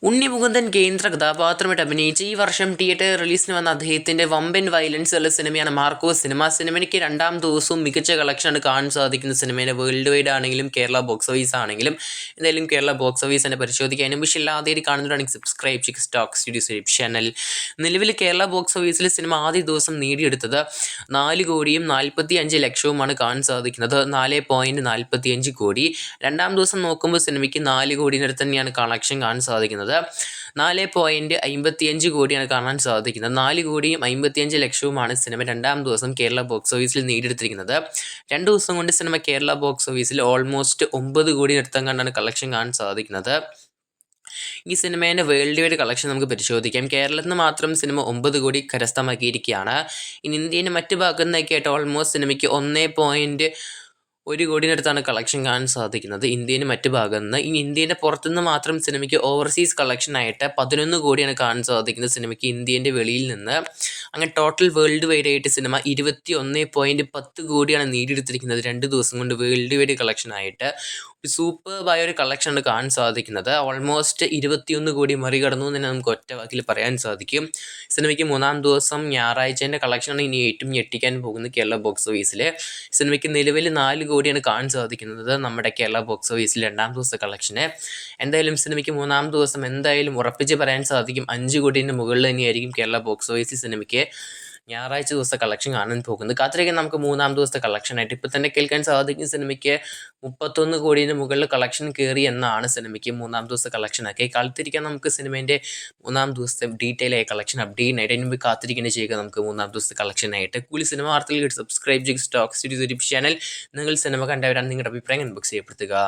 ഉണ്ണി മുകുന്ദൻ കേന്ദ്ര കഥാപാത്രമായിട്ട് അഭിനയിച്ച ഈ വർഷം തിയേറ്റർ റിലീസിന് വന്ന അദ്ദേഹത്തിൻ്റെ വമ്പൻ വയലൻസ് ഉള്ള സിനിമയാണ് മാർക്കോസ് സിനിമ. സിനിമയ്ക്ക് രണ്ടാം ദിവസവും മികച്ച കളക്ഷനാണ് കാണാൻ സാധിക്കുന്ന സിനിമേനെ. വേൾഡ് വൈഡ് ആണെങ്കിലും കേരള ബോക്സ് ഓഫീസ് ആണെങ്കിലും എന്തായാലും കേരള ബോക്സ് ഓഫീസ് തന്നെ പരിശോധിക്കാനും പക്ഷേ എല്ലാവരും കാണുന്നവരാണെങ്കിൽ സബ്സ്ക്രൈബ് ചെയ്യുക സ്റ്റോക്ക് സ്റ്റുഡിയോസ് യൂട്യൂബ് ചാനൽ. നിലവിൽ കേരള ബോക്സ് ഓഫീസിൽ സിനിമ ആദ്യ ദിവസം നേടിയെടുത്തത് 4,45,00,000 കാണാൻ സാധിക്കുന്നത്. 4.45 കോടി. രണ്ടാം ദിവസം നോക്കുമ്പോൾ സിനിമയ്ക്ക് 4 കോടിയുടെ തന്നെയാണ് കളക്ഷൻ കാണാൻ സാധിക്കുന്നത്. 4.55 കോടിയാണ് കാണാൻ സാധിക്കുന്നത്. 4,55,00,000 സിനിമ രണ്ടാം ദിവസം കേരള ബോക്സ് ഓഫീസിൽ നേടിയെടുത്തിരിക്കുന്നത്. 2 ദിവസം കൊണ്ട് സിനിമ കേരള ബോക്സ് ഓഫീസിൽ ഓൾമോസ്റ്റ് 9 കോടി അടുത്തം കണ്ടാണ് കളക്ഷൻ കാണാൻ സാധിക്കുന്നത്. ഈ സിനിമേൻ്റെ വേൾഡ് വൈഡ് കളക്ഷൻ നമുക്ക് പരിശോധിക്കാം. കേരളത്തിൽ നിന്ന് മാത്രം സിനിമ 9 കോടി കരസ്ഥമാക്കിയിരിക്കുകയാണ്. ഇനി ഇന്ത്യയുടെ മറ്റ് ഭാഗത്തു നിന്നൊക്കെ ആയിട്ട് ഓൾമോസ്റ്റ് സിനിമയ്ക്ക് 1 കോടിനടുത്താണ് കളക്ഷൻ കാണാൻ സാധിക്കുന്നത് ഇന്ത്യയുടെ മറ്റ് ഭാഗത്ത് നിന്ന്. ഇനി ഇന്ത്യയുടെ പുറത്തുനിന്ന് മാത്രം സിനിമയ്ക്ക് ഓവർസീസ് കളക്ഷനായിട്ട് 11 കോടിയാണ് കാണാൻ സാധിക്കുന്നത് സിനിമയ്ക്ക് ഇന്ത്യൻ്റെ വെളിയിൽ നിന്ന്. അങ്ങനെ ടോട്ടൽ വേൾഡ് വൈഡ് ആയിട്ട് സിനിമ 21.10 കോടിയാണ് നേടിയെടുത്തിരിക്കുന്നത് 2 ദിവസം കൊണ്ട് വേൾഡ് വൈഡ് കളക്ഷനായിട്ട്. ഒരു സൂപ്പർബായ ഒരു കളക്ഷനാണ് കാണാൻ സാധിക്കുന്നത്. ഓൾമോസ്റ്റ് 21 കോടി മറികടന്നു എന്ന് തന്നെ നമുക്ക് ഒറ്റ വാക്കിൽ പറയാൻ സാധിക്കും. സിനിമയ്ക്ക് മൂന്നാം ദിവസം ഞായറാഴ്ചേൻ്റെ കളക്ഷനാണ് ഇനി ഏറ്റവും ഞെട്ടിക്കാൻ പോകുന്നത് കേരള ബോക്സ് ഓഫീസിൽ. സിനിമയ്ക്ക് നിലവിൽ 4 കോടിയാണ് കാണാൻ സാധിക്കുന്നത് നമ്മുടെ കേരള ബോക്സ് ഓഫീസിൽ രണ്ടാം ദിവസത്തെ കളക്ഷന്. എന്തായാലും സിനിമയ്ക്ക് മൂന്നാം ദിവസം എന്തായാലും ഉറപ്പിച്ച് പറയാൻ സാധിക്കും 5 കോടിൻ്റെ മുകളിൽ തന്നെയായിരിക്കും കേരള ബോക്സ് ഓഫീസിൽ സിനിമയ്ക്ക് ഞായറാഴ്ച ദിവസത്തെ കളക്ഷൻ കാണാൻ പോകുന്നത്. കാത്തിരിക്കാൻ നമുക്ക് മൂന്നാം ദിവസത്തെ കളക്ഷനായിട്ട്. ഇപ്പോൾ തന്നെ കേൾക്കാൻ സാധിക്കും സിനിമയ്ക്ക് 31 കോടിൻ്റെ മുകളിൽ കളക്ഷൻ കയറി എന്നാണ് സിനിമയ്ക്ക് മൂന്നാം ദിവസത്തെ കളക്ഷനൊക്കെ. കാത്തിരിക്കാൻ നമുക്ക് സിനിമേൻ്റെ മൂന്നാം ദിവസത്തെ ഡീറ്റെയിൽ ആയ കളക്ഷൻ അപ്ഡേറ്റ് അതിന് മുമ്പ് കാത്തിരിക്കേണ്ടി ചെയ്യുക നമുക്ക് മൂന്നാം ദിവസത്തെ കളക്ഷനായിട്ട്. കൂടുതൽ സിനിമ വാർത്തകൾ സബ്സ്ക്രൈബ് ചെയ്യുക സ്റ്റോക്ക് സ്റ്റുഡിയോസ് യൂട്യൂബ് ചാനൽ. നിങ്ങൾ സിനിമ കണ്ടവരാണ് നിങ്ങളുടെ അഭിപ്രായം ഇൻബോക്സ് ചെയ്യപ്പെടുത്തുക.